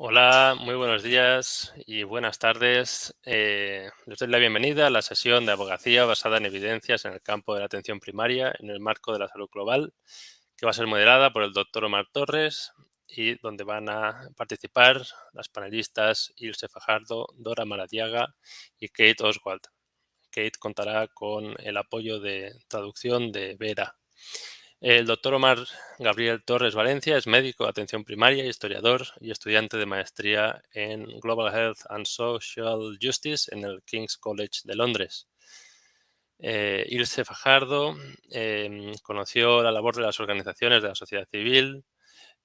Hola, muy buenos días y buenas tardes. Les doy la bienvenida a la sesión de abogacía basada en evidencias en el campo de la atención primaria en el marco de la salud global, que va a ser moderada por el doctor Omar Torres y donde van a participar las panelistas Ilse Fajardo, Dora Maradiaga y Kate Oswald. Kate contará con el apoyo de traducción de Vera. El doctor Omar Gabriel Torres Valencia es médico de atención primaria, historiador y estudiante de maestría en Global Health and Social Justice en el King's College de Londres. Ilse Fajardo conoció la labor de las organizaciones de la sociedad civil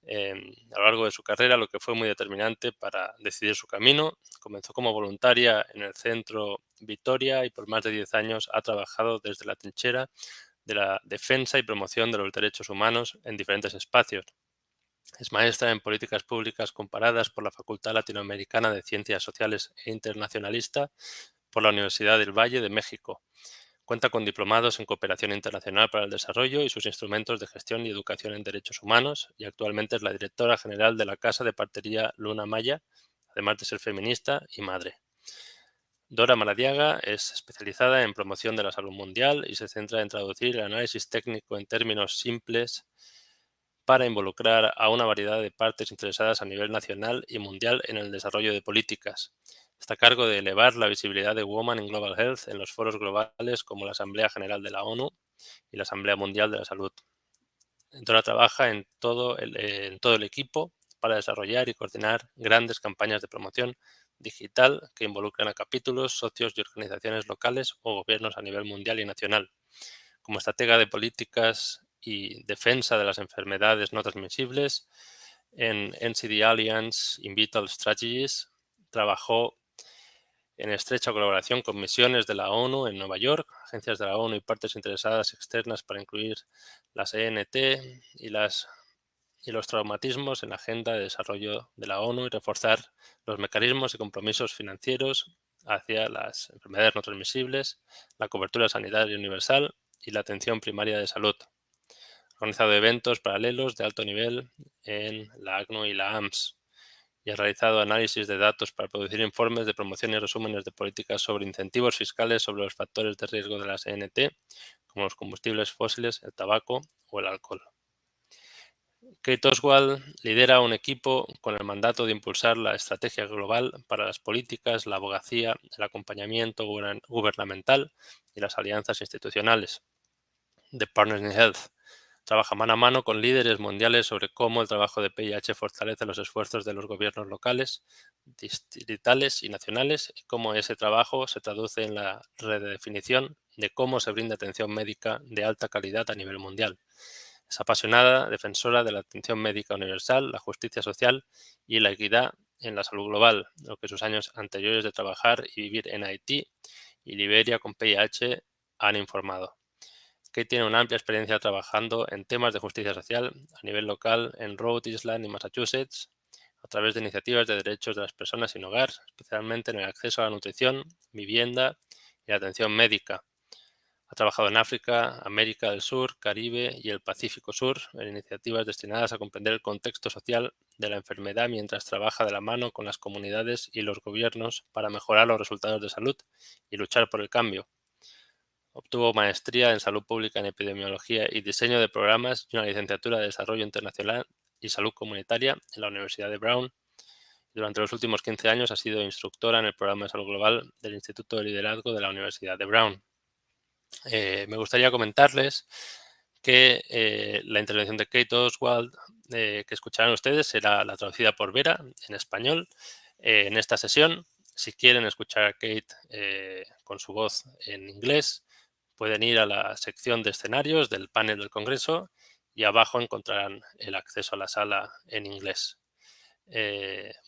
a lo largo de su carrera, lo que fue muy determinante para decidir su camino. Comenzó como voluntaria en el Centro Vitoria y por más de 10 años ha trabajado desde la trinchera de la defensa y promoción de los derechos humanos en diferentes espacios. Es maestra en políticas públicas comparadas por la Facultad Latinoamericana de Ciencias Sociales e internacionalista por la Universidad del Valle de México. Cuenta con diplomados en cooperación internacional para el desarrollo y sus instrumentos de gestión y educación en derechos humanos y actualmente es la directora general de la Casa de Partería Luna Maya, además de ser feminista y madre. Dora Maradiaga es especializada en promoción de la salud mundial y se centra en traducir el análisis técnico en términos simples para involucrar a una variedad de partes interesadas a nivel nacional y mundial en el desarrollo de políticas. Está a cargo de elevar la visibilidad de Women in Global Health en los foros globales como la Asamblea General de la ONU y la Asamblea Mundial de la Salud. Dora trabaja en todo el equipo para desarrollar y coordinar grandes campañas de promoción digital que involucran a capítulos, socios y organizaciones locales o gobiernos a nivel mundial y nacional. Como estratega de políticas y defensa de las enfermedades no transmisibles en NCD Alliance in Vital Strategies, trabajó en estrecha colaboración con misiones de la ONU en Nueva York, agencias de la ONU y partes interesadas externas para incluir las ENT y los traumatismos en la agenda de desarrollo de la ONU y reforzar los mecanismos y compromisos financieros hacia las enfermedades no transmisibles, la cobertura sanitaria universal y la atención primaria de salud. Ha organizado eventos paralelos de alto nivel en la ACNUR y la AMS y ha realizado análisis de datos para producir informes de promoción y resúmenes de políticas sobre incentivos fiscales sobre los factores de riesgo de las ENT, como los combustibles fósiles, el tabaco o el alcohol. Kate Oswald lidera un equipo con el mandato de impulsar la estrategia global para las políticas, la abogacía, el acompañamiento gubernamental y las alianzas institucionales de Partners in Health. Trabaja mano a mano con líderes mundiales sobre cómo el trabajo de PIH fortalece los esfuerzos de los gobiernos locales, distritales y nacionales y cómo ese trabajo se traduce en la redefinición de cómo se brinda atención médica de alta calidad a nivel mundial. Es apasionada defensora de la atención médica universal, la justicia social y la equidad en la salud global, lo que sus años anteriores de trabajar y vivir en Haití y Liberia con PIH han informado. Kate tiene una amplia experiencia trabajando en temas de justicia social a nivel local en Rhode Island y Massachusetts, a través de iniciativas de derechos de las personas sin hogar, especialmente en el acceso a la nutrición, vivienda y la atención médica. Ha trabajado en África, América del Sur, Caribe y el Pacífico Sur en iniciativas destinadas a comprender el contexto social de la enfermedad mientras trabaja de la mano con las comunidades y los gobiernos para mejorar los resultados de salud y luchar por el cambio. Obtuvo maestría en salud pública en epidemiología y diseño de programas y una licenciatura de desarrollo internacional y salud comunitaria en la Universidad de Brown. Durante los últimos 15 años ha sido instructora en el programa de salud global del Instituto de Liderazgo de la Universidad de Brown. Me gustaría comentarles que la intervención de Kate Oswald que escucharán ustedes será la traducida por Vera en español en esta sesión. Si quieren escuchar a Kate con su voz en inglés, pueden ir a la sección de escenarios del panel del Congreso y abajo encontrarán el acceso a la sala en inglés.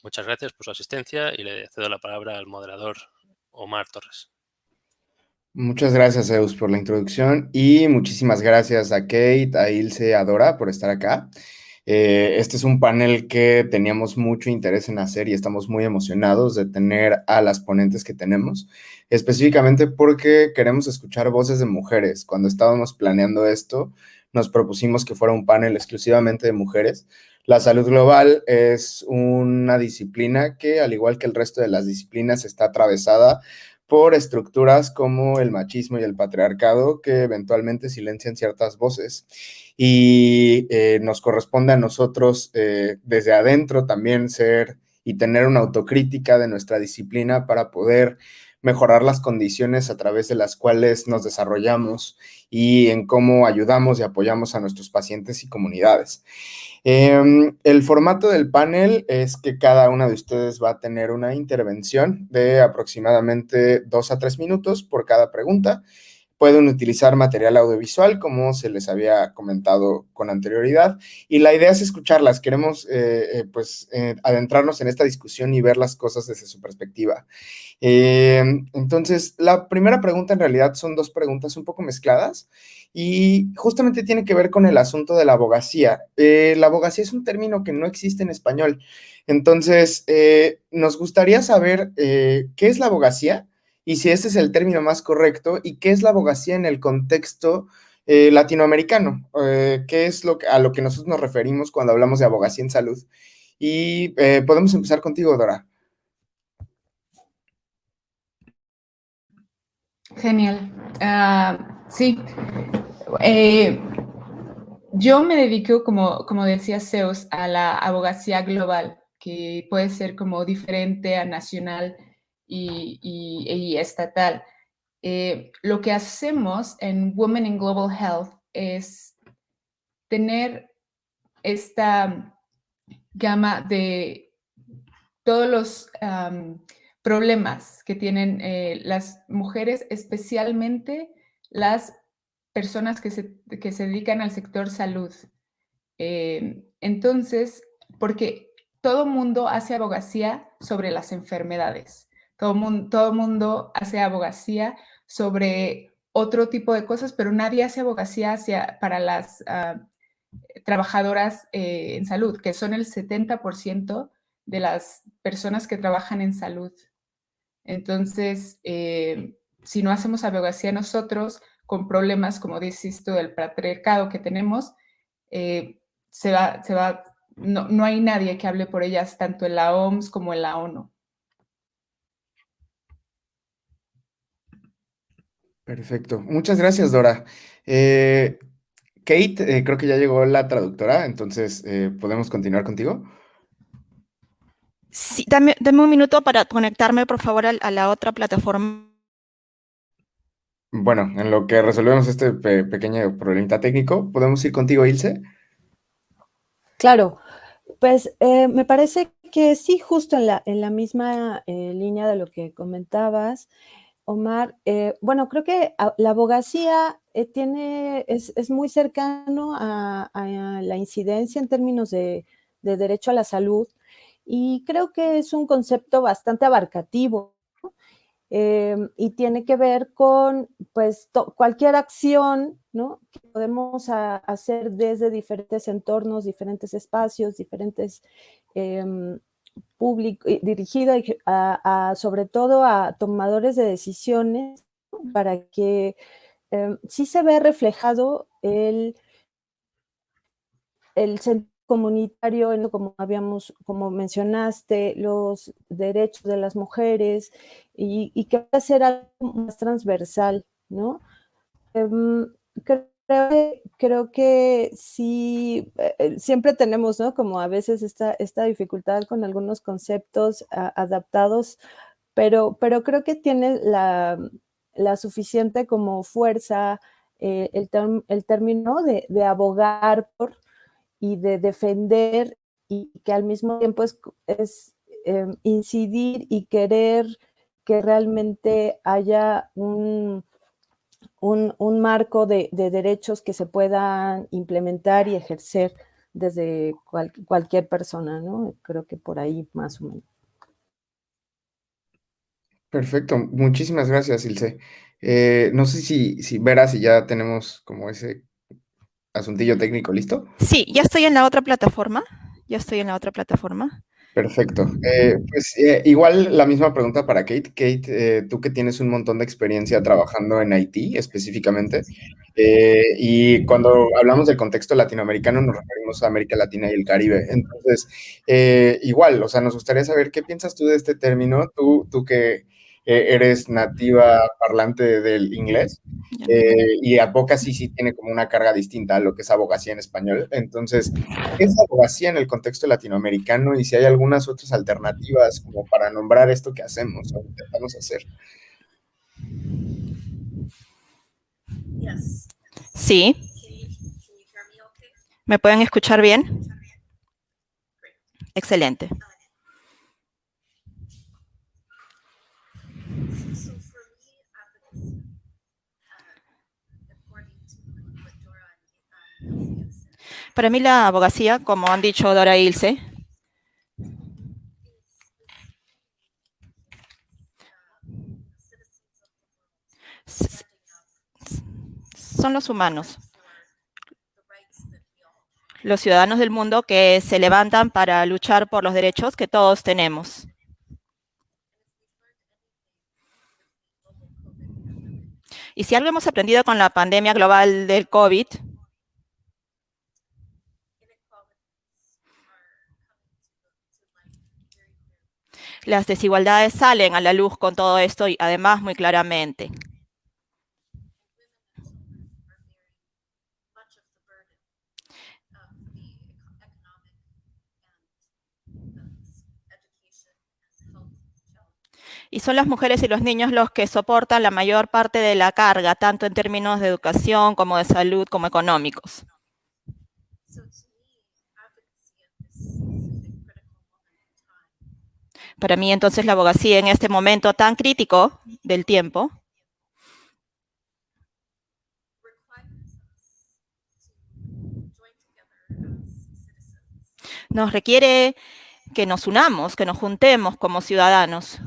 Muchas gracias por su asistencia y le cedo la palabra al moderador Omar Torres. Muchas gracias, Zeus, por la introducción y muchísimas gracias a Kate, a Ilse, a Dora por estar acá. Este es un panel que teníamos mucho interés en hacer y estamos muy emocionados de tener a las ponentes que tenemos, específicamente porque queremos escuchar voces de mujeres. Cuando estábamos planeando esto, nos propusimos que fuera un panel exclusivamente de mujeres. La salud global es una disciplina que, al igual que el resto de las disciplinas, está atravesada por estructuras como el machismo y el patriarcado que eventualmente silencian ciertas voces. Y nos corresponde a nosotros desde adentro también ser y tener una autocrítica de nuestra disciplina para poder mejorar las condiciones a través de las cuales nos desarrollamos y en cómo ayudamos y apoyamos a nuestros pacientes y comunidades. El formato del panel es que cada una de ustedes va a tener una intervención de aproximadamente 2 a 3 minutos por cada pregunta. Pueden utilizar material audiovisual, como se les había comentado con anterioridad, y la idea es escucharlas. Queremos, adentrarnos en esta discusión y ver las cosas desde su perspectiva. Entonces, la primera pregunta en realidad son dos preguntas un poco mezcladas y justamente tiene que ver con el asunto de la abogacía. La abogacía es un término que no existe en español. Entonces, nos gustaría saber qué es la abogacía y si este es el término más correcto y qué es la abogacía en el contexto latinoamericano, qué es a lo que nosotros nos referimos cuando hablamos de abogacía en salud. Y podemos empezar contigo, Dora. Genial. Sí. Yo me dedico, como decía Zeus, a la abogacía global, que puede ser como diferente a nacional y estatal. Lo que hacemos en Women in Global Health es tener esta gama de todos los problemas que tienen las mujeres, especialmente las personas que se dedican al sector salud. Entonces, porque todo mundo hace abogacía sobre las enfermedades, todo mundo hace abogacía sobre otro tipo de cosas, pero nadie hace abogacía para las trabajadoras en salud, que son el 70% de las personas que trabajan en salud. Entonces, si no hacemos abogacía nosotros con problemas, como dices tú, del patriarcado que tenemos, no hay nadie que hable por ellas, tanto en la OMS como en la ONU. Perfecto. Muchas gracias, Dora. Kate, creo que ya llegó la traductora, entonces podemos continuar contigo. Sí, dame un minuto para conectarme, por favor, a la otra plataforma. Bueno, en lo que resolvemos este pequeño problemita técnico, ¿podemos ir contigo, Ilse? Claro, pues me parece que sí, justo en la misma línea de lo que comentabas, Omar. Bueno, creo que la abogacía es muy cercano a la incidencia en términos de derecho a la salud, y creo que es un concepto bastante abarcativo. Y tiene que ver con pues cualquier acción, ¿no?, que podemos hacer desde diferentes entornos, diferentes espacios, diferentes dirigida sobre todo a tomadores de decisiones, ¿no?, para que sí se vea reflejado el sentido comunitario, como mencionaste, los derechos de las mujeres, y que va a ser algo más transversal, ¿no? Creo que sí, siempre tenemos, ¿no?, como a veces esta dificultad con algunos conceptos adaptados, pero creo que tiene la suficiente como fuerza el término de abogar por y de defender, y que al mismo tiempo es incidir y querer que realmente haya un marco de derechos que se puedan implementar y ejercer desde cualquier persona, ¿no? Creo que por ahí más o menos. Perfecto, muchísimas gracias, Ilse. No sé si Vera, si ya tenemos como ese asuntillo técnico listo. Sí, ya estoy en la otra plataforma. Ya estoy en la otra plataforma. Perfecto. Igual la misma pregunta para Kate. Kate, tú que tienes un montón de experiencia trabajando en Haití específicamente, y cuando hablamos del contexto latinoamericano nos referimos a América Latina y el Caribe. Entonces, igual, o sea, nos gustaría saber qué piensas tú de este término, tú que eres nativa parlante del inglés. Y advocacy sí tiene como una carga distinta a lo que es abogacía en español. Entonces, ¿qué es abogacía en el contexto latinoamericano y si hay algunas otras alternativas como para nombrar esto que hacemos o intentamos hacer? Sí. ¿Me pueden escuchar bien? Excelente. Para mí la abogacía, como han dicho Dora e Ilse, son los humanos, los ciudadanos del mundo que se levantan para luchar por los derechos que todos tenemos. Y si algo hemos aprendido con la pandemia global del COVID, las desigualdades salen a la luz con todo esto y además muy claramente. Y son las mujeres y los niños los que soportan la mayor parte de la carga, tanto en términos de educación como de salud, como económicos. Para mí, entonces, la abogacía en este momento tan crítico del tiempo nos requiere que nos unamos, que nos juntemos como ciudadanos.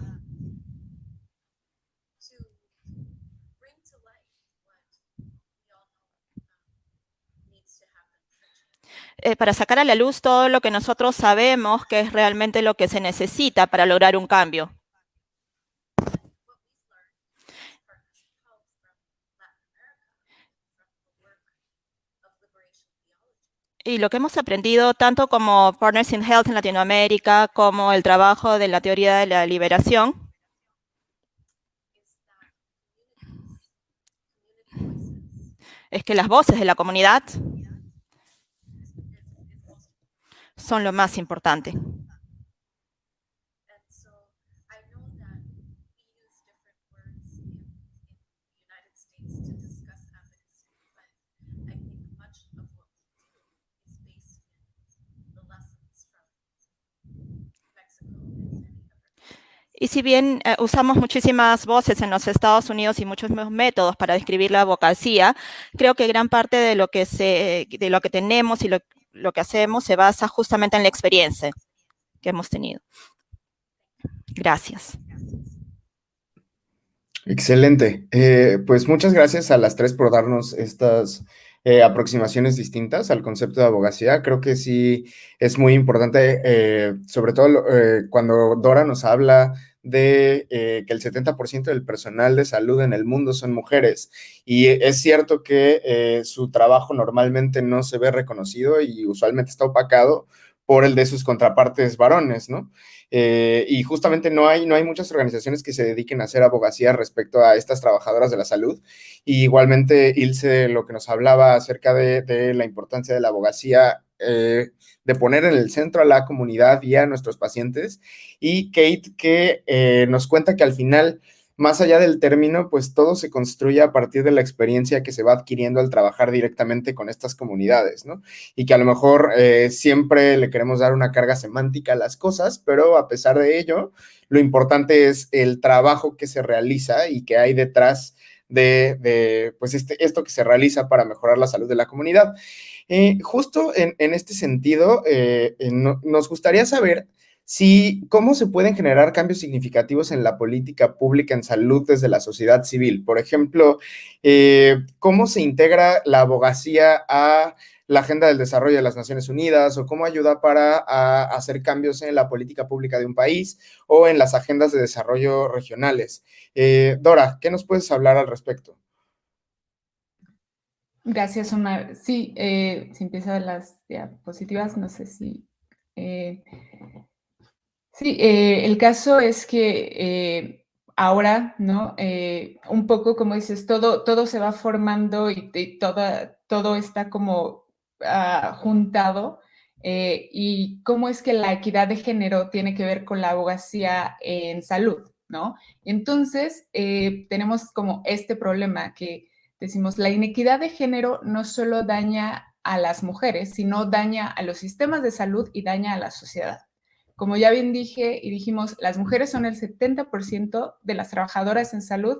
Para sacar a la luz todo lo que nosotros sabemos que es realmente lo que se necesita para lograr un cambio. Y lo que hemos aprendido tanto como Partners in Health en Latinoamérica, como el trabajo de la teoría de la liberación, es que las voces de la comunidad son lo más importante. Y si bien usamos muchísimas voces en los Estados Unidos y muchos métodos para describir la abogacía, creo que gran parte de lo que tenemos y lo que hacemos se basa justamente en la experiencia que hemos tenido. Gracias. Excelente. Pues muchas gracias a las tres por darnos estas aproximaciones distintas al concepto de abogacía. Creo que sí es muy importante, sobre todo cuando Dora nos habla de que el 70% del personal de salud en el mundo son mujeres. Y es cierto que su trabajo normalmente no se ve reconocido y usualmente está opacado por el de sus contrapartes varones, ¿no? Y justamente no hay muchas organizaciones que se dediquen a hacer abogacía respecto a estas trabajadoras de la salud. Y igualmente, Ilse, lo que nos hablaba acerca de la importancia de la abogacía, de poner en el centro a la comunidad y a nuestros pacientes. Y Kate, que nos cuenta que al final, más allá del término, pues todo se construye a partir de la experiencia que se va adquiriendo al trabajar directamente con estas comunidades, ¿no? Y que a lo mejor siempre le queremos dar una carga semántica a las cosas, pero a pesar de ello, lo importante es el trabajo que se realiza y que hay detrás de pues esto que se realiza para mejorar la salud de la comunidad. Justo en este sentido, nos gustaría saber Sí, ¿cómo se pueden generar cambios significativos en la política pública en salud desde la sociedad civil? Por ejemplo, ¿cómo se integra la abogacía a la Agenda del Desarrollo de las Naciones Unidas o cómo ayuda para hacer cambios en la política pública de un país o en las agendas de desarrollo regionales? Dora, ¿qué nos puedes hablar al respecto? Gracias, Omar. Sí, si empieza las diapositivas, no sé si... sí, el caso es que ahora, ¿no? Un poco, como dices, todo se va formando y todo está como juntado. Y cómo es que la equidad de género tiene que ver con la abogacía en salud, ¿no? Entonces, tenemos como este problema que decimos, la inequidad de género no solo daña a las mujeres, sino daña a los sistemas de salud y daña a la sociedad. Como ya bien dije y dijimos, las mujeres son el 70% de las trabajadoras en salud,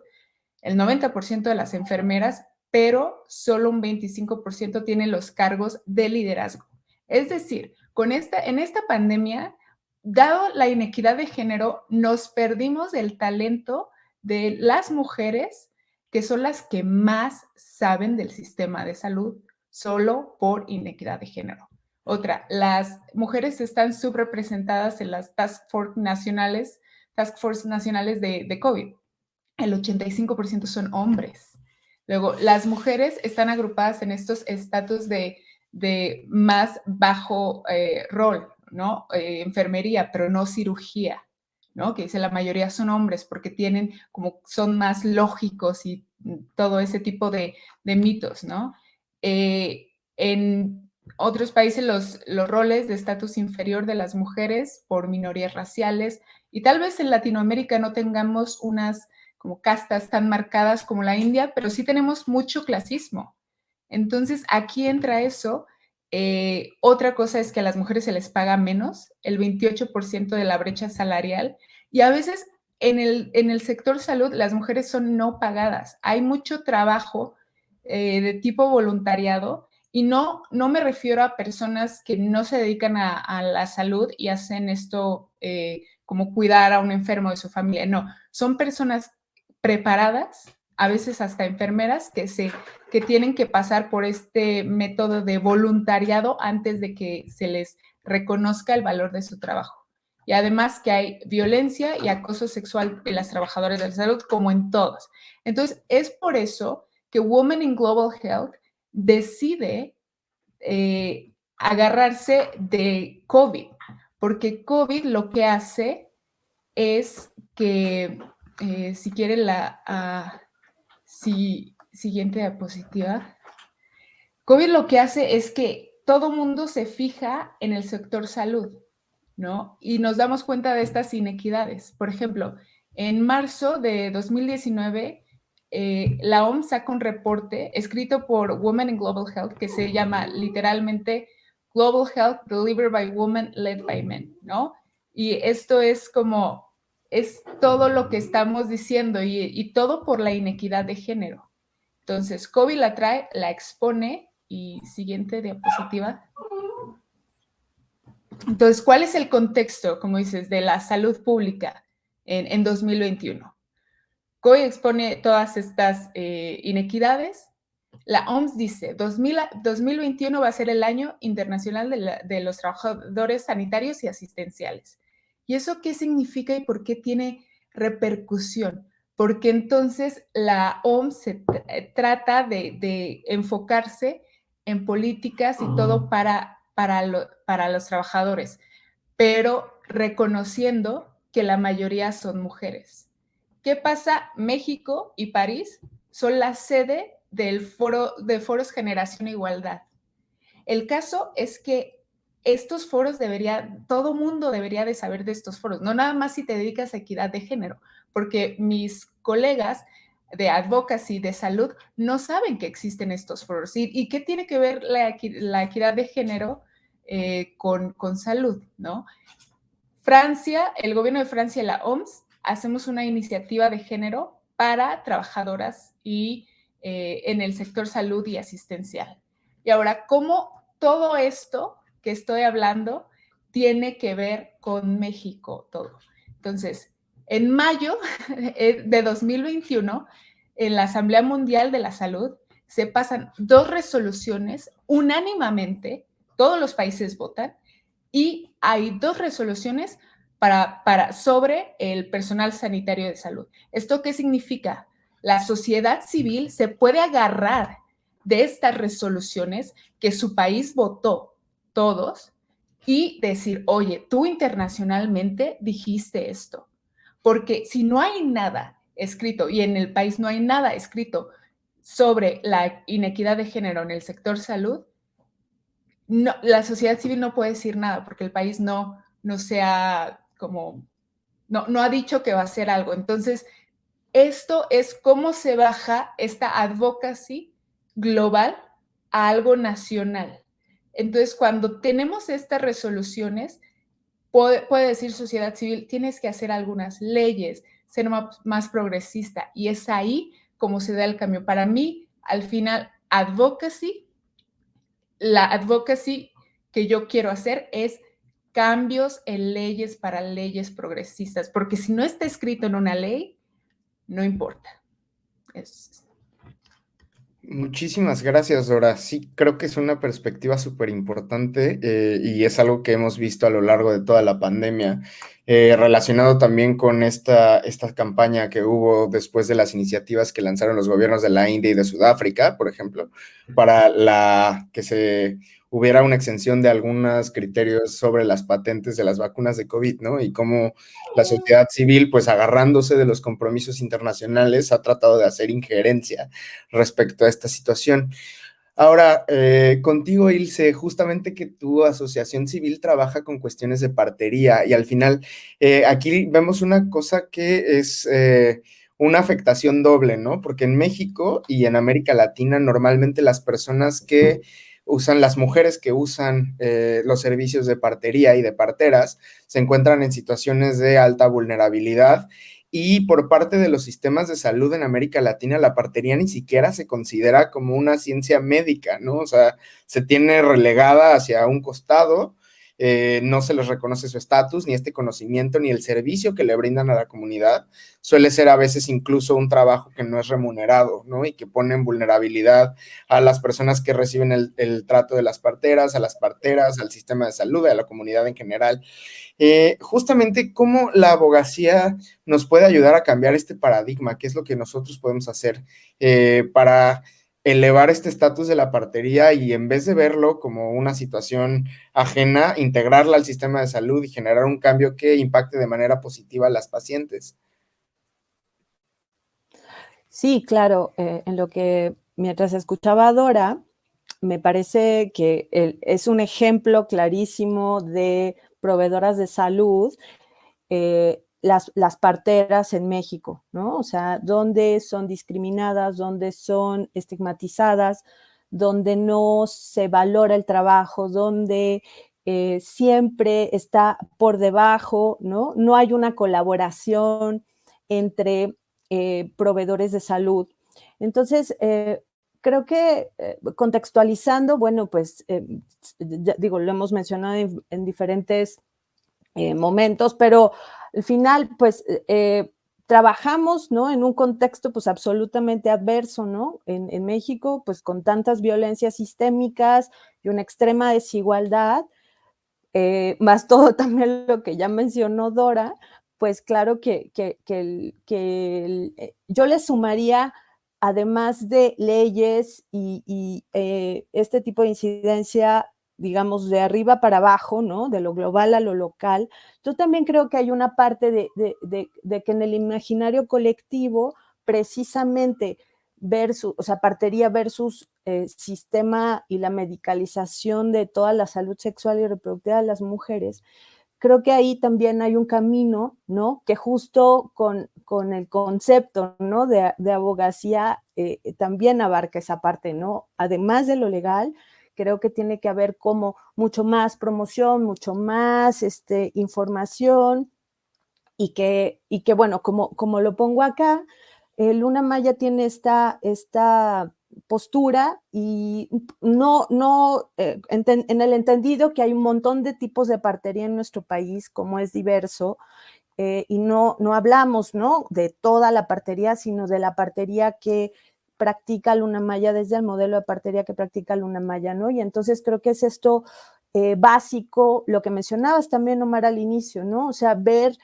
el 90% de las enfermeras, pero solo un 25% tienen los cargos de liderazgo. Es decir, en esta pandemia, dado la inequidad de género, nos perdimos el talento de las mujeres, que son las que más saben del sistema de salud, solo por inequidad de género. Otra, las mujeres están subrepresentadas en las task force nacionales de COVID. El 85% son hombres. Luego, las mujeres están agrupadas en estos estatus de más bajo rol, ¿no? Enfermería, pero no cirugía, ¿no? Que dice la mayoría son hombres porque tienen son más lógicos y todo ese tipo de mitos, ¿no? En otros países los roles de estatus inferior de las mujeres por minorías raciales y tal vez en Latinoamérica no tengamos unas como castas tan marcadas como la India, pero sí tenemos mucho clasismo. Entonces, aquí entra eso. Otra cosa es que a las mujeres se les paga menos, el 28% de la brecha salarial, y a veces en el sector salud las mujeres son no pagadas. Hay mucho trabajo de tipo voluntariado y no me refiero a personas que no se dedican a la salud y hacen esto como cuidar a un enfermo de su familia. No, son personas preparadas, a veces hasta enfermeras, que tienen que pasar por este método de voluntariado antes de que se les reconozca el valor de su trabajo. Y además que hay violencia y acoso sexual en las trabajadoras de la salud, como en todos. Entonces, es por eso que Women in Global Health decide agarrarse de COVID, porque COVID lo que hace es que, si quiere siguiente diapositiva, COVID lo que hace es que todo mundo se fija en el sector salud, ¿no? Y nos damos cuenta de estas inequidades. Por ejemplo, en marzo de 2019, la OMS saca un reporte escrito por Women in Global Health que se llama literalmente Global Health Delivered by Women Led by Men, ¿no? Y esto es todo lo que estamos diciendo y todo por la inequidad de género. Entonces, COVID la trae, la expone y siguiente diapositiva. Entonces, ¿cuál es el contexto, como dices, de la salud pública en 2021? COVID expone todas estas inequidades. La OMS dice, 2021 va a ser el año internacional de los trabajadores sanitarios y asistenciales. ¿Y eso qué significa y por qué tiene repercusión? Porque entonces la OMS se trata de enfocarse en políticas y todo para los trabajadores, pero reconociendo que la mayoría son mujeres. ¿Qué pasa? México y París son la sede de Foros Generación e Igualdad. El caso es que estos foros todo mundo debería de saber de estos foros, no nada más si te dedicas a equidad de género, porque mis colegas de advocacy, de salud, no saben que existen estos foros. ¿Y qué tiene que ver la equidad de género con salud, ¿no? Francia, el gobierno de Francia y la OMS, hacemos una iniciativa de género para trabajadoras y en el sector salud y asistencial. Y ahora, ¿cómo todo esto que estoy hablando tiene que ver con México todo. Entonces, en mayo de 2021, en la Asamblea Mundial de la Salud, se pasan 2 resoluciones unánimemente, todos los países votan, y hay 2 resoluciones sobre el personal sanitario de salud. ¿Esto qué significa? La sociedad civil se puede agarrar de estas resoluciones que su país votó, todos, y decir, oye, tú internacionalmente dijiste esto. Porque si no hay nada escrito, y en el país no hay nada escrito sobre la inequidad de género en el sector salud, no, la sociedad civil no puede decir nada porque el país no sea como, no ha dicho que va a hacer algo. Entonces, esto es cómo se baja esta advocacy global a algo nacional. Entonces, cuando tenemos estas resoluciones, puede decir sociedad civil, tienes que hacer algunas leyes, ser más progresista, y es ahí como se da el cambio. Para mí, al final, la advocacy que yo quiero hacer es cambios en leyes para leyes progresistas, porque si no está escrito en una ley, no importa. Muchísimas gracias, Dora. Sí, creo que es una perspectiva súper importante y es algo que hemos visto a lo largo de toda la pandemia, relacionado también con esta campaña que hubo después de las iniciativas que lanzaron los gobiernos de la India y de Sudáfrica, por ejemplo, para que se hubiera una exención de algunos criterios sobre las patentes de las vacunas de COVID, ¿no? Y cómo la sociedad civil, pues agarrándose de los compromisos internacionales, ha tratado de hacer injerencia respecto a esta situación. Ahora, contigo, Ilse, justamente que tu asociación civil trabaja con cuestiones de partería y al final aquí vemos una cosa que es una afectación doble, ¿no? Porque en México y en América Latina normalmente las personas que usan, las mujeres que usan los servicios de partería y de parteras se encuentran en situaciones de alta vulnerabilidad. Y por parte de los sistemas de salud en América Latina, la partería ni siquiera se considera como una ciencia médica, ¿no? O sea, se tiene relegada hacia un costado, no se les reconoce su estatus, ni este conocimiento, ni el servicio que le brindan a la comunidad. Suele ser a veces incluso un trabajo que no es remunerado, ¿no? Y que pone en vulnerabilidad a las personas que reciben el trato de las parteras, a las parteras, al sistema de salud, a la comunidad en general. Justamente cómo la abogacía nos puede ayudar a cambiar este paradigma, qué es lo que nosotros podemos hacer para elevar este estatus de la partería y en vez de verlo como una situación ajena, integrarla al sistema de salud y generar un cambio que impacte de manera positiva a las pacientes. Sí, claro, en lo que mientras escuchaba a Dora, me parece que es un ejemplo clarísimo de proveedoras de salud, las parteras en México, ¿no? O sea, donde son discriminadas, donde son estigmatizadas, donde no se valora el trabajo, donde siempre está por debajo, ¿no? No hay una colaboración entre proveedores de salud. Entonces, creo que contextualizando, bueno, pues, ya digo, lo hemos mencionado en diferentes momentos, pero al final, pues, trabajamos, ¿no? En un contexto, pues, absolutamente adverso, ¿no? En México, pues, con tantas violencias sistémicas y una extrema desigualdad, más todo también lo que ya mencionó Dora, pues claro que yo le sumaría, además de leyes y este tipo de incidencia, digamos, de arriba para abajo, ¿no? De lo global a lo local, yo también creo que hay una parte de que en el imaginario colectivo, precisamente, o sea, partería versus sistema y la medicalización de toda la salud sexual y reproductiva de las mujeres, creo que ahí también hay un camino, ¿no? Que justo con el concepto, ¿no? De abogacía también abarca esa parte, ¿no? Además de lo legal, creo que tiene que haber como mucho más promoción, mucho más información y que bueno, como lo pongo acá, Luna Maya tiene esta postura y en el entendido que hay un montón de tipos de partería en nuestro país, como es diverso, y no hablamos, ¿no?, de toda la partería, sino de la partería que practica Luna Maya, desde el modelo de partería que practica Luna Maya, ¿no? Y entonces creo que es esto básico, lo que mencionabas también, Omar, al inicio, ¿no? O sea, ver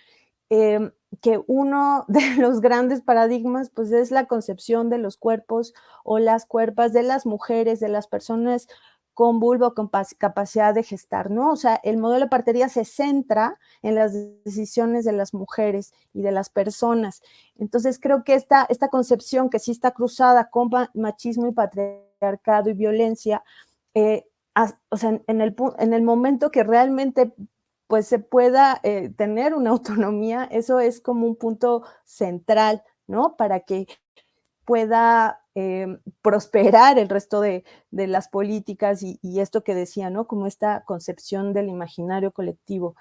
que uno de los grandes paradigmas, pues, es la concepción de los cuerpos o las cuerpas de las mujeres, de las personas con vulva o con capacidad de gestar, ¿no? O sea, el modelo de partería se centra en las decisiones de las mujeres y de las personas. Entonces, creo que esta concepción que sí está cruzada con machismo y patriarcado y violencia, o sea, en el momento que realmente pues se pueda tener una autonomía, eso es como un punto central, ¿no? Para que pueda prosperar el resto de las políticas y esto que decía, ¿no? Como esta concepción del imaginario colectivo.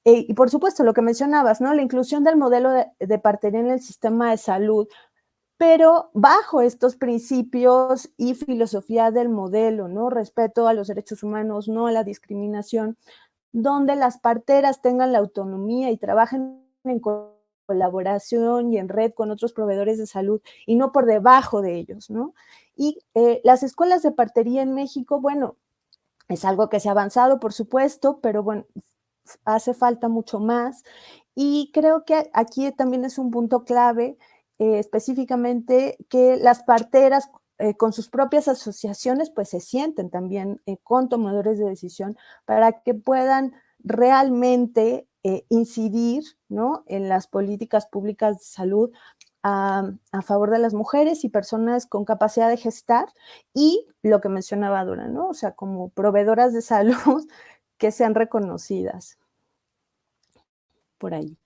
Y por supuesto, lo que mencionabas, ¿no? La inclusión del modelo de partería en el sistema de salud, pero bajo estos principios y filosofía del modelo, ¿no? Respeto a los derechos humanos, no a la discriminación, donde las parteras tengan la autonomía y trabajen en colaboración y en red con otros proveedores de salud y no por debajo de ellos, ¿no? Y las escuelas de partería en México, bueno, es algo que se ha avanzado, por supuesto, pero bueno, hace falta mucho más. Y creo que aquí también es un punto clave, específicamente que las parteras con sus propias asociaciones, pues se sienten también con tomadores de decisión para que puedan realmente incidir, ¿no?, en las políticas públicas de salud a favor de las mujeres y personas con capacidad de gestar, y lo que mencionaba Dora, ¿no? O sea, como proveedoras de salud que sean reconocidas. Por ahí.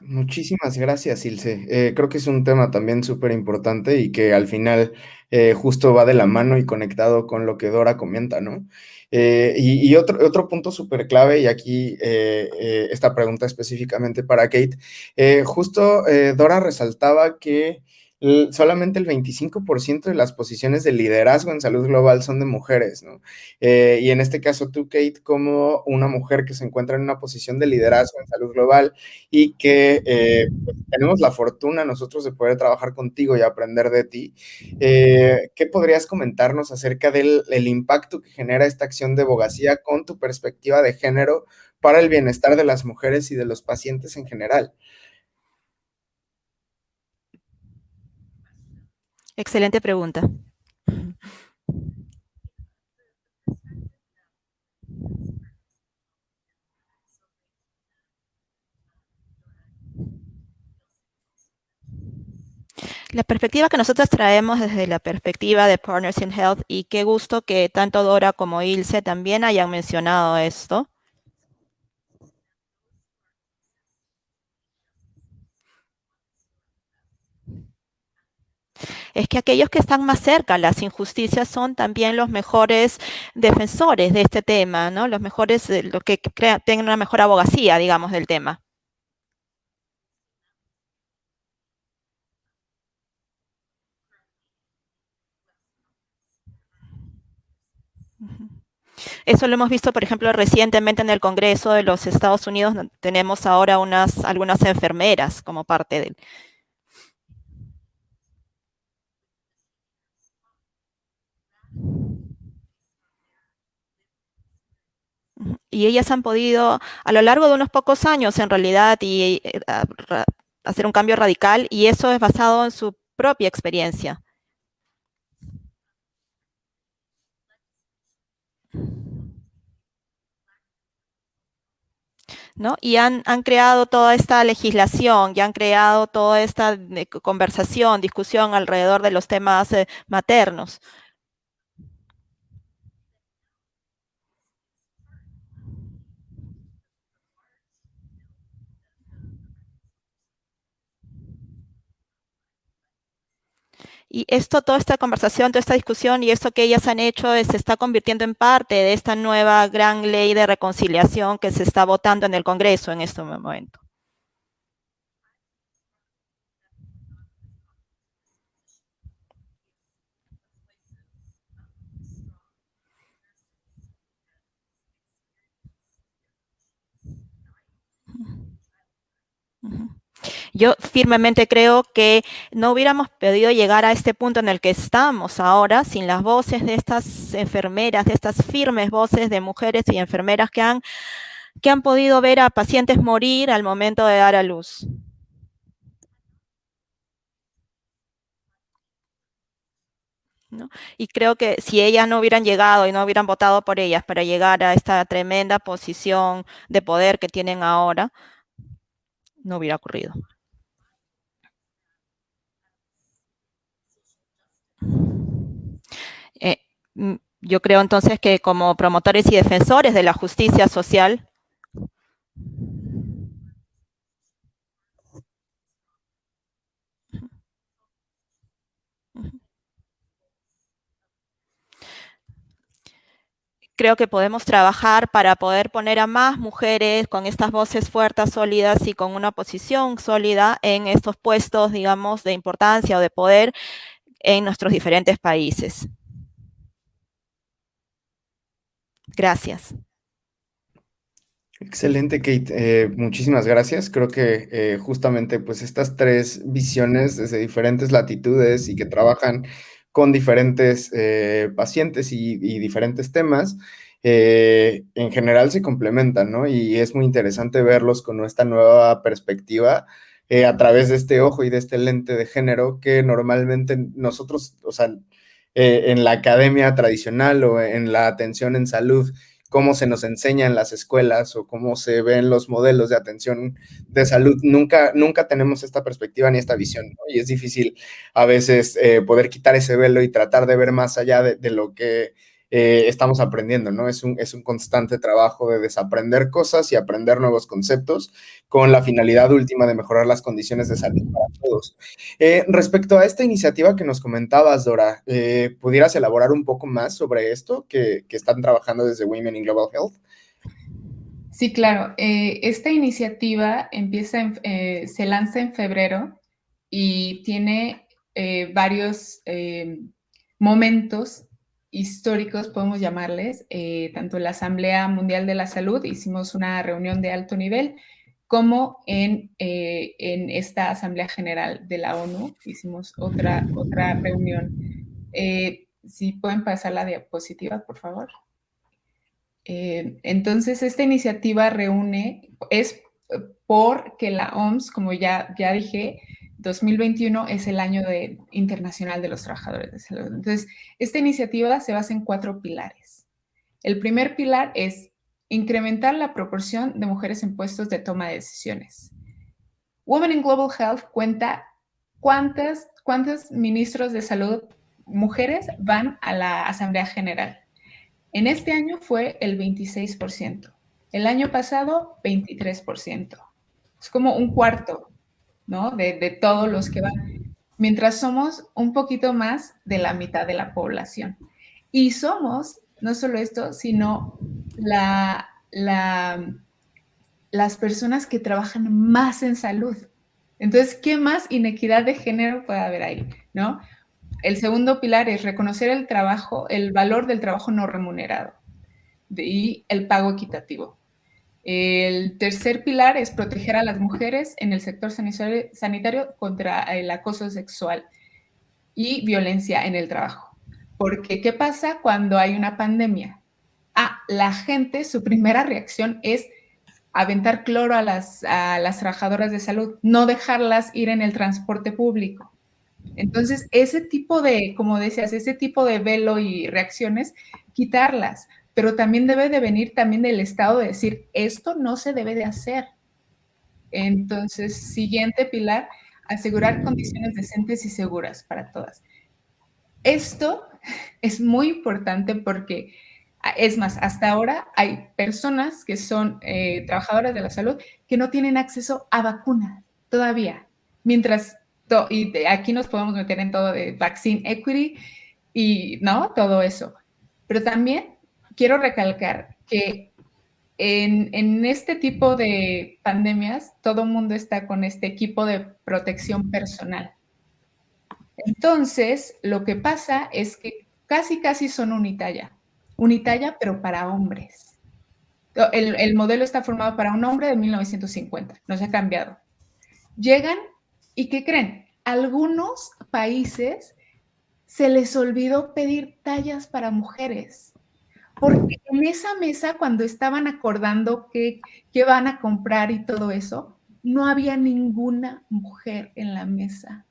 Muchísimas gracias, Ilse. Creo que es un tema también súper importante y que al final justo va de la mano y conectado con lo que Dora comenta, ¿no? Y otro punto súper clave, y aquí esta pregunta específicamente para Kate, justo Dora resaltaba que solamente el 25% de las posiciones de liderazgo en salud global son de mujeres, ¿no? Y en este caso tú, Kate, como una mujer que se encuentra en una posición de liderazgo en salud global, y que pues, tenemos la fortuna nosotros de poder trabajar contigo y aprender de ti. ¿Qué podrías comentarnos acerca del impacto que genera esta acción de abogacía con tu perspectiva de género para el bienestar de las mujeres y de los pacientes en general? Excelente pregunta. La perspectiva que nosotros traemos desde la perspectiva de Partners in Health, y qué gusto que tanto Dora como Ilse también hayan mencionado esto, es que aquellos que están más cerca a las injusticias son también los mejores defensores de este tema, ¿no? Los mejores, los que tienen una mejor abogacía, digamos, del tema. Eso lo hemos visto, por ejemplo, recientemente en el Congreso de los Estados Unidos. Tenemos ahora algunas enfermeras como parte del... Y ellas han podido, a lo largo de unos pocos años, en realidad, hacer un cambio radical, y eso es basado en su propia experiencia, ¿no? Y han creado toda esta legislación, y han creado toda esta conversación, discusión alrededor de los temas maternos. Y esto, toda esta conversación, toda esta discusión y esto que ellas han hecho se está convirtiendo en parte de esta nueva gran ley de reconciliación que se está votando en el Congreso en este momento. Yo firmemente creo que no hubiéramos podido llegar a este punto en el que estamos ahora sin las voces de estas enfermeras, de estas firmes voces de mujeres y enfermeras que han podido ver a pacientes morir al momento de dar a luz. ¿No? Y creo que si ellas no hubieran llegado y no hubieran votado por ellas para llegar a esta tremenda posición de poder que tienen ahora, no hubiera ocurrido. Yo creo entonces que como promotores y defensores de la justicia social, creo que podemos trabajar para poder poner a más mujeres con estas voces fuertes, sólidas y con una posición sólida en estos puestos, digamos, de importancia o de poder en nuestros diferentes países. Gracias. Excelente, Kate. Muchísimas gracias. Creo que justamente pues estas tres visiones desde diferentes latitudes y que trabajan con diferentes pacientes y diferentes temas, en general se complementan, ¿no? Y es muy interesante verlos con esta nueva perspectiva a través de este ojo y de este lente de género que normalmente nosotros, o sea, en la academia tradicional o en la atención en salud, cómo se nos enseña en las escuelas o cómo se ven los modelos de atención de salud, nunca tenemos esta perspectiva ni esta visión, ¿no? Y es difícil a veces poder quitar ese velo y tratar de ver más allá de lo que estamos aprendiendo, ¿no? Es un constante trabajo de desaprender cosas y aprender nuevos conceptos con la finalidad última de mejorar las condiciones de salud para todos. Respecto a esta iniciativa que nos comentabas, Dora, ¿pudieras elaborar un poco más sobre esto que están trabajando desde Women in Global Health? Sí, claro. Esta iniciativa se lanza en febrero y tiene varios momentos históricos, podemos llamarles, tanto en la Asamblea Mundial de la Salud, hicimos una reunión de alto nivel, como en esta Asamblea General de la ONU, hicimos otra reunión. Si pueden pasar la diapositiva, por favor. Entonces, esta iniciativa es porque la OMS, como ya dije, 2021 es el año internacional de los trabajadores de salud. Entonces, esta iniciativa se basa en 4 pilares. El primer pilar es incrementar la proporción de mujeres en puestos de toma de decisiones. Women in Global Health cuenta cuántos ministros de salud mujeres van a la Asamblea General. En este año fue el 26%. El año pasado, 23%. Es como un cuarto, ¿no? De todos los que van. Mientras somos un poquito más de la mitad de la población. Y somos, no solo esto, sino las personas que trabajan más en salud. Entonces, ¿qué más inequidad de género puede haber ahí, no? El segundo pilar es reconocer el trabajo, el valor del trabajo no remunerado y el pago equitativo. El tercer pilar es proteger a las mujeres en el sector sanitario contra el acoso sexual y violencia en el trabajo. Porque, ¿qué pasa cuando hay una pandemia? La gente, su primera reacción es aventar cloro a las trabajadoras de salud, no dejarlas ir en el transporte público. Entonces, ese tipo de, como decías, ese tipo de velo y reacciones, quitarlas, pero también debe de venir también del Estado de decir, esto no se debe de hacer. Entonces, siguiente pilar, asegurar condiciones decentes y seguras para todas. Esto es muy importante porque, es más, hasta ahora hay personas que son trabajadoras de la salud que no tienen acceso a vacunas todavía, mientras y aquí nos podemos meter en todo de vaccine equity y, ¿no? Todo eso. Pero también quiero recalcar que en este tipo de pandemias, todo el mundo está con este equipo de protección personal. Entonces, lo que pasa es que casi son unitalla, pero para hombres. El modelo está formado para un hombre de 1950, no se ha cambiado. Llegan ¿Y qué creen? Algunos países se les olvidó pedir tallas para mujeres. Porque en esa mesa, cuando estaban acordando qué van a comprar y todo eso, no había ninguna mujer en la mesa.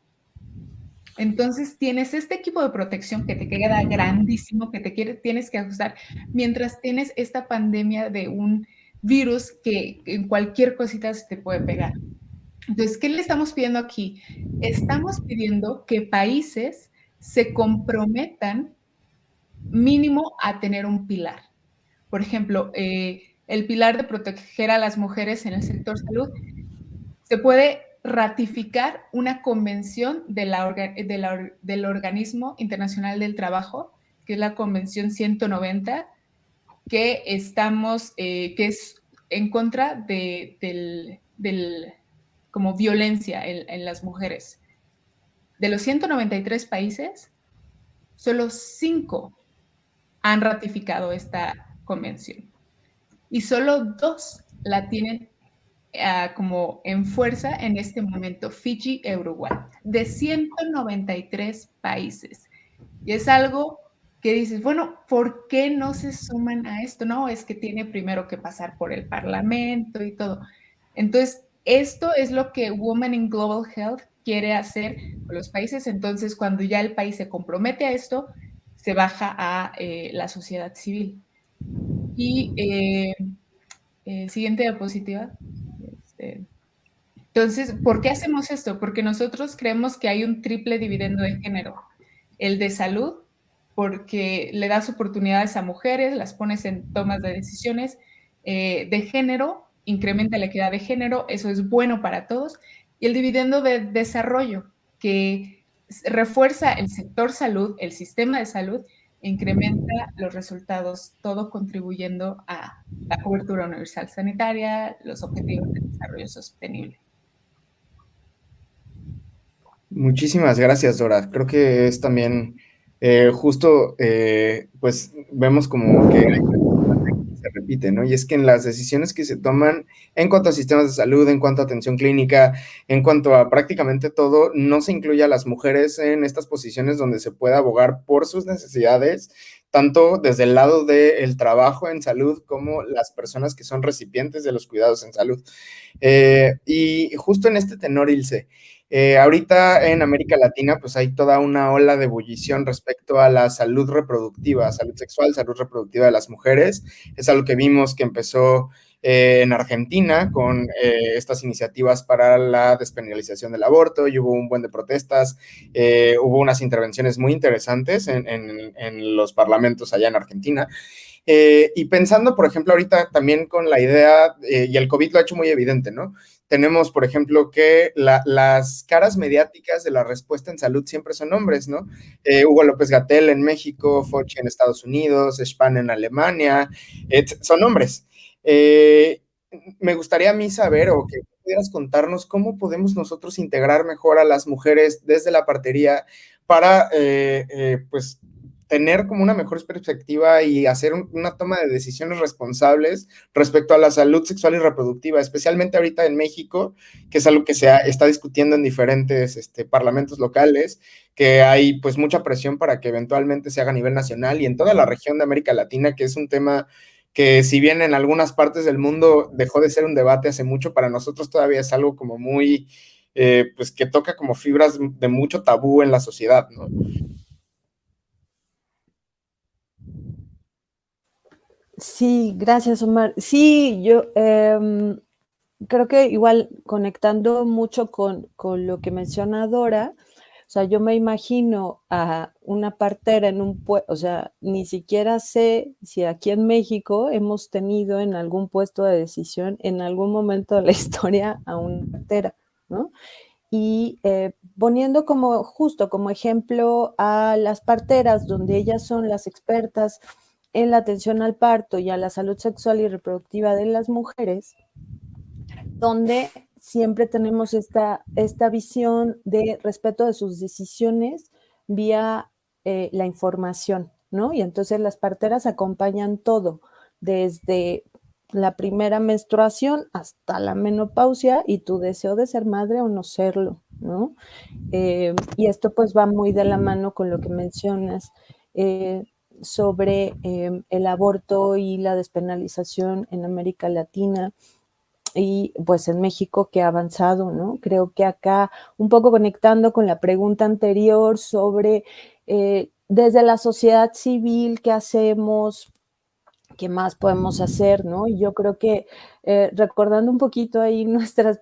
Entonces tienes este equipo de protección que te queda grandísimo, que tienes que ajustar, mientras tienes esta pandemia de un virus que en cualquier cosita se te puede pegar. Entonces, ¿qué le estamos pidiendo aquí? Estamos pidiendo que países se comprometan mínimo a tener un pilar. Por ejemplo, el pilar de proteger a las mujeres en el sector salud, se puede ratificar una convención del Organismo Internacional del Trabajo, que es la Convención 190, que es en contra del como violencia en las mujeres. De los 193 países, solo 5 han ratificado esta convención y solo 2 la tienen como en fuerza en este momento, Fiji y Uruguay, de 193 países. Y es algo que dices, bueno, ¿por qué no se suman a esto? No, es que tiene primero que pasar por el Parlamento y todo. Entonces, esto es lo que Women in Global Health quiere hacer con los países. Entonces, cuando ya el país se compromete a esto, se baja a la sociedad civil. Y siguiente diapositiva. Entonces, ¿por qué hacemos esto? Porque nosotros creemos que hay un triple dividendo de género. El de salud, porque le das oportunidades a mujeres, las pones en tomas de decisiones. De género, incrementa la equidad de género, eso es bueno para todos. Y el dividendo de desarrollo, que refuerza el sector salud, el sistema de salud, incrementa los resultados, todo contribuyendo a la cobertura universal sanitaria, los objetivos de desarrollo sostenible. Muchísimas gracias, Dora. Creo que es también justo, pues vemos como que se repite, ¿no? Y es que en las decisiones que se toman en cuanto a sistemas de salud, en cuanto a atención clínica, en cuanto a prácticamente todo, no se incluye a las mujeres en estas posiciones donde se puede abogar por sus necesidades, tanto desde el lado del trabajo en salud como las personas que son recipientes de los cuidados en salud. Y justo en este tenor, Ilse, ahorita en América Latina, pues hay toda una ola de ebullición respecto a la salud reproductiva, salud sexual, salud reproductiva de las mujeres. Es algo que vimos que empezó en Argentina con estas iniciativas para la despenalización del aborto y hubo un buen de protestas, hubo unas intervenciones muy interesantes en los parlamentos allá en Argentina. Y pensando, por ejemplo, ahorita también con la idea, y el COVID lo ha hecho muy evidente, ¿no? Tenemos, por ejemplo, que las caras mediáticas de la respuesta en salud siempre son hombres, ¿no? Hugo López-Gatell en México, Fauci en Estados Unidos, Spahn en Alemania, son hombres. Me gustaría a mí saber, o que pudieras contarnos, cómo podemos nosotros integrar mejor a las mujeres desde la partería para, pues, tener como una mejor perspectiva y hacer una toma de decisiones responsables respecto a la salud sexual y reproductiva, especialmente ahorita en México, que es algo que se está discutiendo en diferentes parlamentos locales, que hay pues mucha presión para que eventualmente se haga a nivel nacional y en toda la región de América Latina, que es un tema que si bien en algunas partes del mundo dejó de ser un debate hace mucho, para nosotros todavía es algo como muy, pues que toca como fibras de mucho tabú en la sociedad, ¿no? Sí, gracias, Omar. Sí, yo creo que igual conectando mucho con lo que menciona Dora, o sea, yo me imagino a una partera en un puesto, o sea, ni siquiera sé si aquí en México hemos tenido en algún puesto de decisión en algún momento de la historia a una partera, ¿no? Y poniendo como justo como ejemplo a las parteras, donde ellas son las expertas en la atención al parto y a la salud sexual y reproductiva de las mujeres, donde siempre tenemos esta visión de respeto de sus decisiones vía la información, ¿no? Y entonces las parteras acompañan todo, desde la primera menstruación hasta la menopausia y tu deseo de ser madre o no serlo, ¿no? Y esto pues va muy de la mano con lo que mencionas sobre el aborto y la despenalización en América Latina y pues en México que ha avanzado, ¿no? Creo que acá, un poco conectando con la pregunta anterior sobre desde la sociedad civil, ¿qué hacemos? ¿Qué más podemos hacer, no? Y yo creo que recordando un poquito ahí nuestra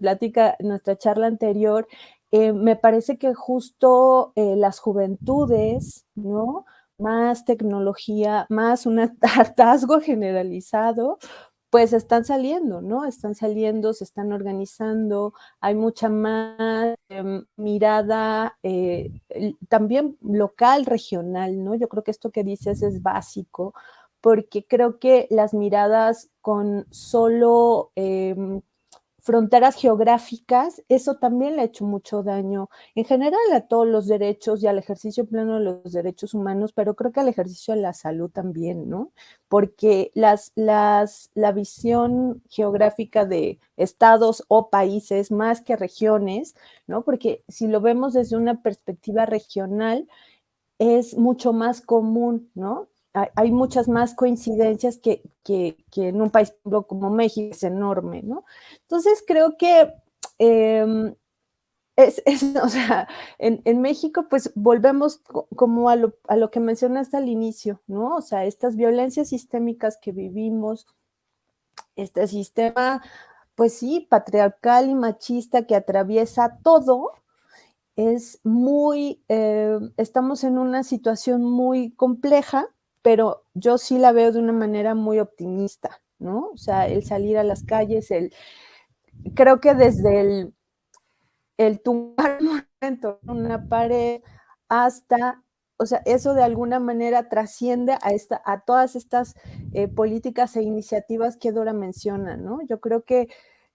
charla anterior, me parece que justo las juventudes, ¿no? Más tecnología, más un hartazgo generalizado, pues están saliendo, ¿no? Están saliendo, se están organizando, hay mucha más mirada también local, regional, ¿no? Yo creo que esto que dices es básico, porque creo que las miradas con solo fronteras geográficas, eso también le ha hecho mucho daño en general a todos los derechos y al ejercicio pleno de los derechos humanos, pero creo que al ejercicio de la salud también, ¿no? Porque la visión geográfica de estados o países más que regiones, ¿no? Porque si lo vemos desde una perspectiva regional, es mucho más común, ¿no? Hay muchas más coincidencias que en un país como México, es enorme, ¿no? Entonces creo que o sea, en México, pues volvemos como a lo que mencionaste al inicio, ¿no? O sea, estas violencias sistémicas que vivimos, este sistema, pues sí, patriarcal y machista que atraviesa todo, es muy, estamos en una situación muy compleja, pero yo sí la veo de una manera muy optimista, ¿no? O sea, el salir a las calles, creo que desde el tumbar un monumento, una pared, hasta, o sea, eso de alguna manera trasciende a todas estas políticas e iniciativas que Dora menciona, ¿no? Yo creo que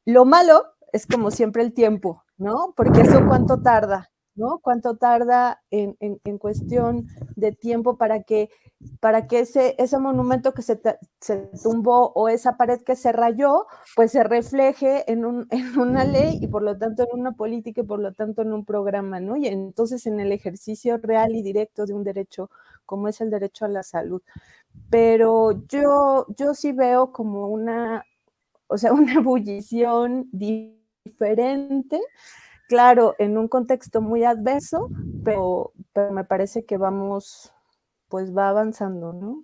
lo malo es como siempre el tiempo, ¿no? Porque eso cuánto tarda, ¿no? Cuánto tarda en cuestión de tiempo para que ese monumento que se tumbó o esa pared que se rayó, pues se refleje en una ley y por lo tanto en una política y por lo tanto en un programa, ¿no? Y entonces en el ejercicio real y directo de un derecho como es el derecho a la salud. Pero yo sí veo como o sea, una ebullición diferente, claro, en un contexto muy adverso, pero me parece que pues va avanzando, ¿no?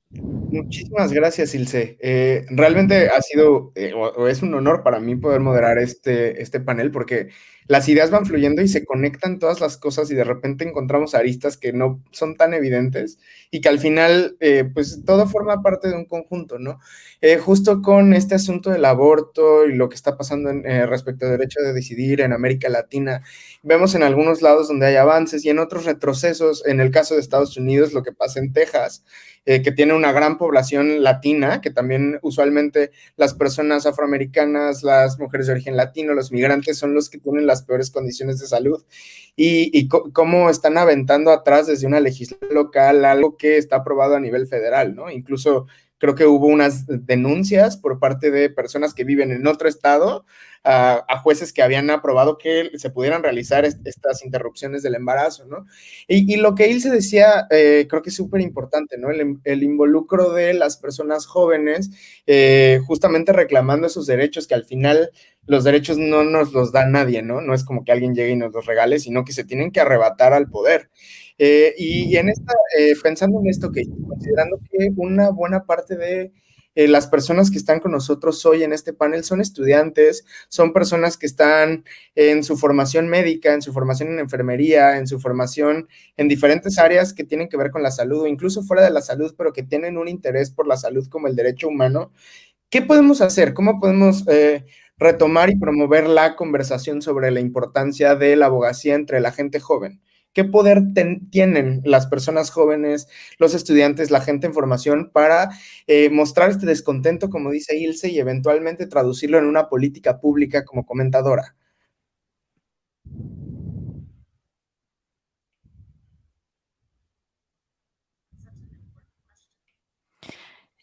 Muchísimas gracias, Ilse. Realmente ha sido o es un honor para mí poder moderar este panel porque las ideas van fluyendo y se conectan todas las cosas y de repente encontramos aristas que no son tan evidentes y que al final pues todo forma parte de un conjunto, ¿no? Justo con este asunto del aborto y lo que está pasando respecto al derecho de decidir en América Latina, vemos en algunos lados donde hay avances y en otros retrocesos. En el caso de Estados Unidos, lo que pasa en Texas, que tiene una gran población latina, que también usualmente las personas afroamericanas, las mujeres de origen latino, los migrantes son los que tienen las peores condiciones de salud y cómo están aventando atrás desde una legislación local algo que está aprobado a nivel federal, ¿no? Incluso creo que hubo unas denuncias por parte de personas que viven en otro estado a jueces que habían aprobado que se pudieran realizar estas interrupciones del embarazo, ¿no? Y lo que Ilse decía, creo que es súper importante, ¿no? El involucro de las personas jóvenes, justamente reclamando esos derechos que al final los derechos no nos los da nadie, ¿no? No es como que alguien llegue y nos los regale, sino que se tienen que arrebatar al poder. Y pensando en esto, que considerando que una buena parte de las personas que están con nosotros hoy en este panel son estudiantes, son personas que están en su formación médica, en su formación en enfermería, en su formación en diferentes áreas que tienen que ver con la salud o incluso fuera de la salud, pero que tienen un interés por la salud como el derecho humano. ¿Qué podemos hacer? ¿Cómo podemos retomar y promover la conversación sobre la importancia de la abogacía entre la gente joven? ¿Qué poder tienen las personas jóvenes, los estudiantes, la gente en formación para mostrar este descontento, como dice Ilse, y eventualmente traducirlo en una política pública como comentadora?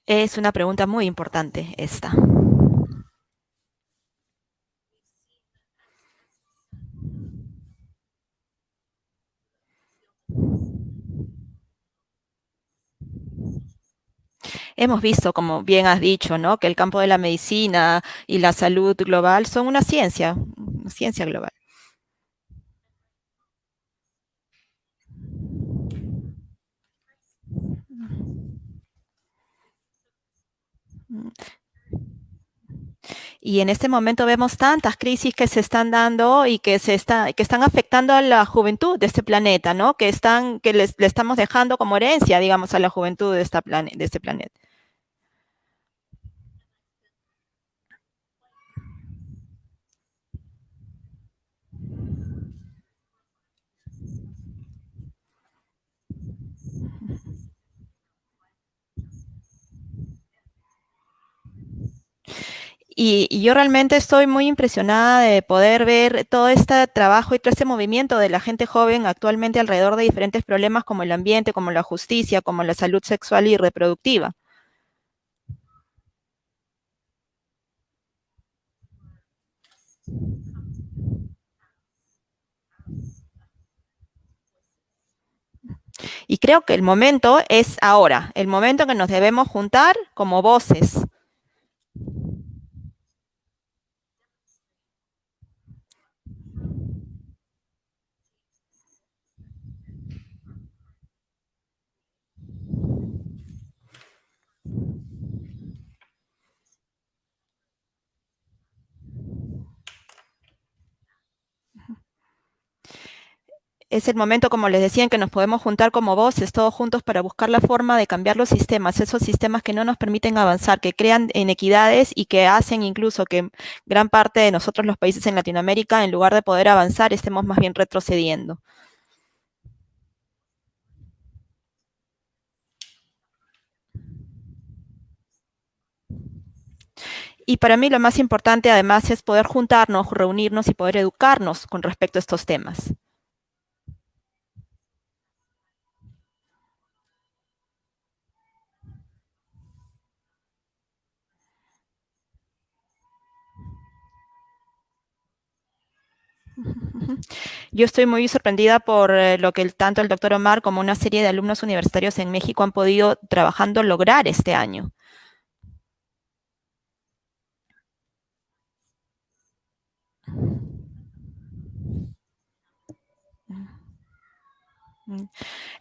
Es una pregunta muy importante esta. Hemos visto, como bien has dicho, ¿no? Que el campo de la medicina y la salud global son una ciencia global. Y en este momento vemos tantas crisis que se están dando y que están afectando a la juventud de este planeta, ¿no? Que le estamos dejando como herencia, digamos, a la juventud de este planeta. Y yo realmente estoy muy impresionada de poder ver todo este trabajo y todo este movimiento de la gente joven actualmente alrededor de diferentes problemas como el ambiente, como la justicia, como la salud sexual y reproductiva. Y creo que el momento es ahora, el momento en que nos debemos juntar como voces. Es el momento, como les decía, en que nos podemos juntar como voces, todos juntos, para buscar la forma de cambiar los sistemas, esos sistemas que no nos permiten avanzar, que crean inequidades y que hacen incluso que gran parte de nosotros, los países en Latinoamérica, en lugar de poder avanzar, estemos más bien retrocediendo. Y para mí lo más importante, además, es poder juntarnos, reunirnos y poder educarnos con respecto a estos temas. Yo estoy muy sorprendida por lo que tanto el doctor Omar como una serie de alumnos universitarios en México han podido trabajando lograr este año.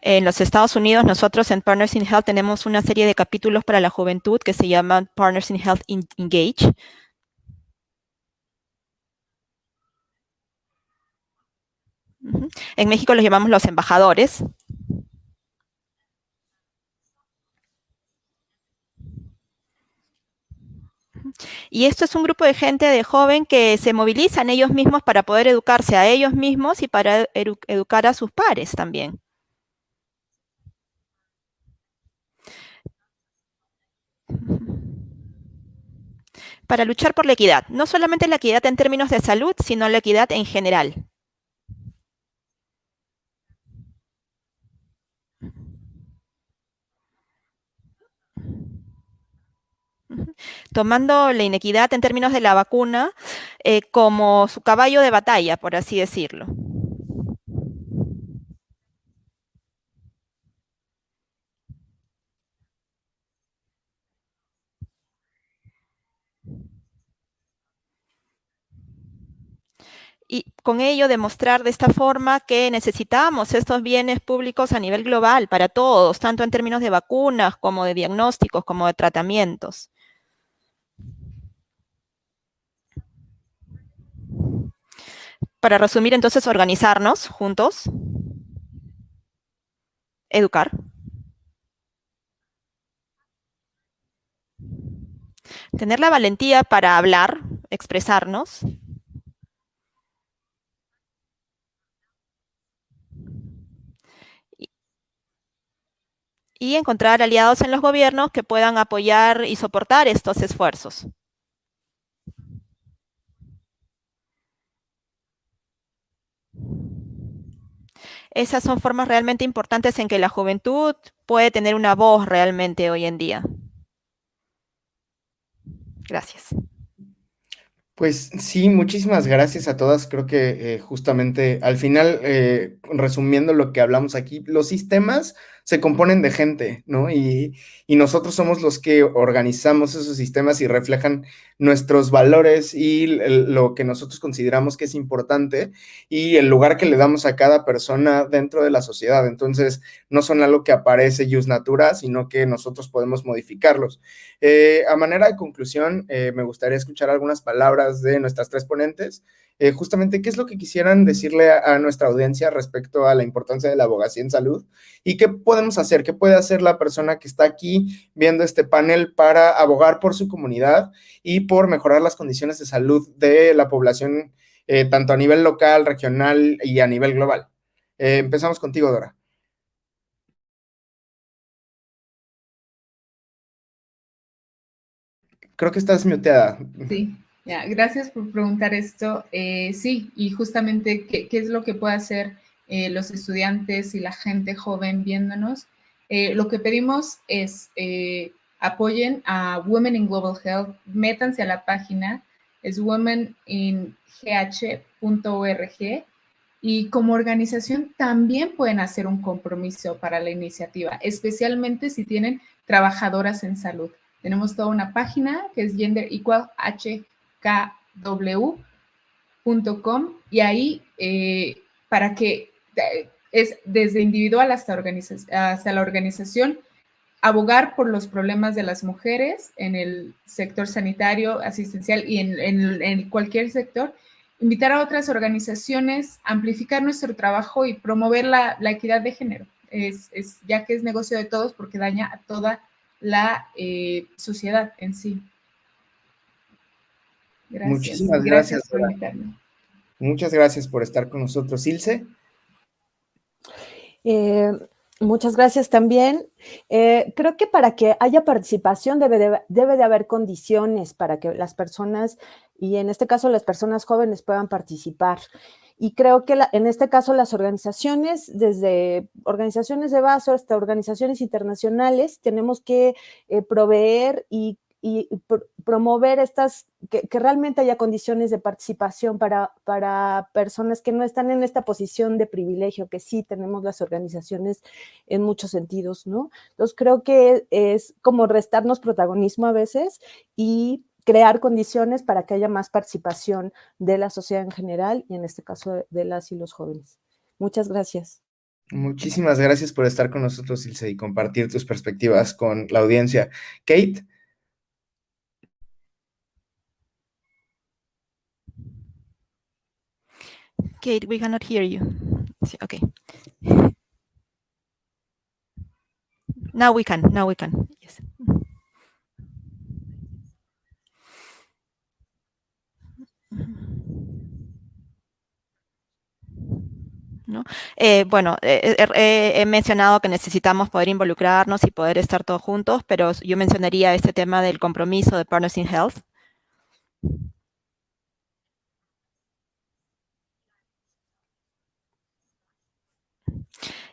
En los Estados Unidos, nosotros en Partners in Health tenemos una serie de capítulos para la juventud que se llaman Partners in Health Engage. En México los llamamos los embajadores. Y esto es un grupo de gente de joven que se movilizan ellos mismos para poder educarse a ellos mismos y para educar a sus pares también. Para luchar por la equidad, no solamente la equidad en términos de salud, sino la equidad en general. Tomando la inequidad en términos de la vacuna como su caballo de batalla, por así decirlo. Y con ello demostrar de esta forma que necesitamos estos bienes públicos a nivel global para todos, tanto en términos de vacunas como de diagnósticos, como de tratamientos. Para resumir, entonces, organizarnos juntos, educar, tener la valentía para hablar, expresarnos, y encontrar aliados en los gobiernos que puedan apoyar y soportar estos esfuerzos. Esas son formas realmente importantes en que la juventud puede tener una voz realmente hoy en día. Gracias. Pues sí, muchísimas gracias a todas. Creo que justamente al final, resumiendo lo que hablamos aquí, los sistemas se componen de gente, ¿no? Y nosotros somos los que organizamos esos sistemas y reflejan nuestros valores y lo que nosotros consideramos que es importante y el lugar que le damos a cada persona dentro de la sociedad. Entonces, no son algo que aparece jus natura, sino que nosotros podemos modificarlos. A manera de conclusión, me gustaría escuchar algunas palabras de nuestras tres ponentes. Justamente, ¿qué es lo que quisieran decirle a nuestra audiencia respecto a la importancia de la abogacía en salud? ¿Y qué podemos hacer? ¿Qué puede hacer la persona que está aquí viendo este panel para abogar por su comunidad y por mejorar las condiciones de salud de la población, tanto a nivel local, regional y a nivel global? Empezamos contigo, Dora. Creo que estás muteada. Sí, ya, gracias por preguntar esto. Sí, y justamente, ¿qué es lo que puede hacer los estudiantes y la gente joven viéndonos? Lo que pedimos es apoyen a Women in Global Health, métanse a la página, es womeningh.org, y como organización también pueden hacer un compromiso para la iniciativa, especialmente si tienen trabajadoras en salud. Tenemos toda una página que es genderequalhkw.com y ahí para que es desde individual hasta la organización, abogar por los problemas de las mujeres en el sector sanitario, asistencial y en cualquier sector, invitar a otras organizaciones, amplificar nuestro trabajo y promover la equidad de género, ya que es negocio de todos porque daña a toda la sociedad en sí. Gracias. Muchísimas gracias por invitarme. Muchas gracias por estar con nosotros. Ilse. Muchas gracias también. Creo que para que haya participación debe de haber condiciones para que las personas, y en este caso las personas jóvenes, puedan participar. Y creo que en este caso las organizaciones, desde organizaciones de base hasta organizaciones internacionales, tenemos que proveer y promover que realmente haya condiciones de participación para personas que no están en esta posición de privilegio, que sí tenemos las organizaciones en muchos sentidos, ¿no? Entonces creo que es como restarnos protagonismo a veces y crear condiciones para que haya más participación de la sociedad en general y en este caso de las y los jóvenes. Muchas gracias. Muchísimas gracias por estar con nosotros, Ilse, y compartir tus perspectivas con la audiencia. Kate. Kate, we cannot hear you. Okay. Now we can. Yes. ¿No? Bueno, he mencionado que necesitamos poder involucrarnos y poder estar todos juntos, pero yo mencionaría este tema del compromiso de Partners in Health.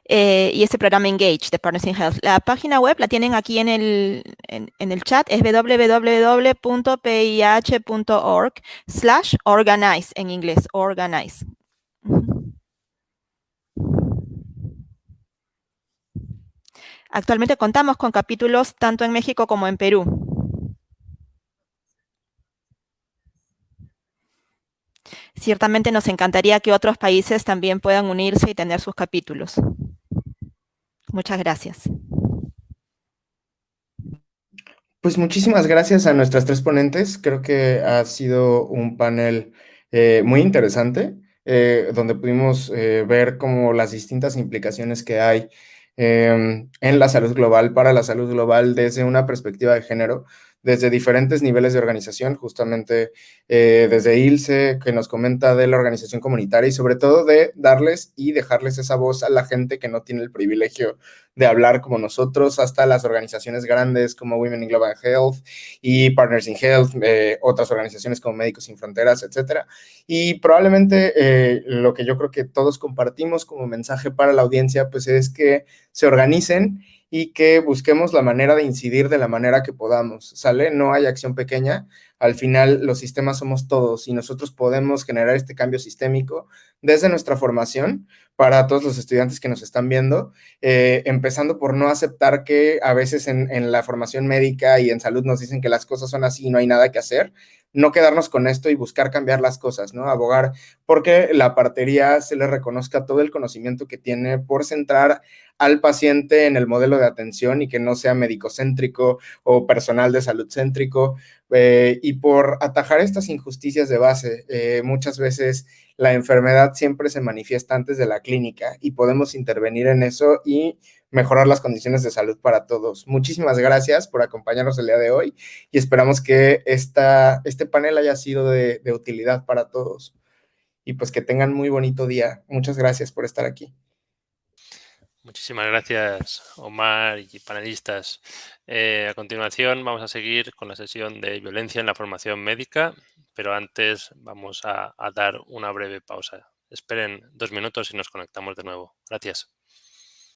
Y este programa Engage de Partners in Health. La página web la tienen aquí en el chat, es www.pih.org/organize, en inglés, organize. Actualmente contamos con capítulos tanto en México como en Perú. Ciertamente nos encantaría que otros países también puedan unirse y tener sus capítulos. Muchas gracias. Pues muchísimas gracias a nuestras tres ponentes. Creo que ha sido un panel muy interesante, donde pudimos ver como las distintas implicaciones que hay en la salud global, para la salud global, desde una perspectiva de género, desde diferentes niveles de organización, justamente desde Ilse, que nos comenta de la organización comunitaria y sobre todo de darles y dejarles esa voz a la gente que no tiene el privilegio de hablar como nosotros, hasta las organizaciones grandes como Women in Global Health y Partners in Health, otras organizaciones como Médicos Sin Fronteras, etcétera. Y probablemente lo que yo creo que todos compartimos como mensaje para la audiencia, pues es que se organicen y que busquemos la manera de incidir de la manera que podamos, ¿sale? No hay acción pequeña, al final los sistemas somos todos y nosotros podemos generar este cambio sistémico desde nuestra formación para todos los estudiantes que nos están viendo, empezando por no aceptar que a veces en la formación médica y en salud nos dicen que las cosas son así y no hay nada que hacer, no quedarnos con esto y buscar cambiar las cosas, ¿no? Abogar porque la partería se le reconozca todo el conocimiento que tiene por centrar al paciente en el modelo de atención y que no sea médico-céntrico o personal de salud céntrico, y por atajar estas injusticias de base. Muchas veces la enfermedad siempre se manifiesta antes de la clínica y podemos intervenir en eso y mejorar las condiciones de salud para todos. Muchísimas gracias por acompañarnos el día de hoy y esperamos que este panel haya sido de utilidad para todos. Y pues que tengan muy bonito día. Muchas gracias por estar aquí. Muchísimas gracias, Omar y panelistas. A continuación vamos a seguir con la sesión de violencia en la formación médica, pero antes vamos a dar una breve pausa. Esperen 2 minutos y nos conectamos de nuevo. Gracias.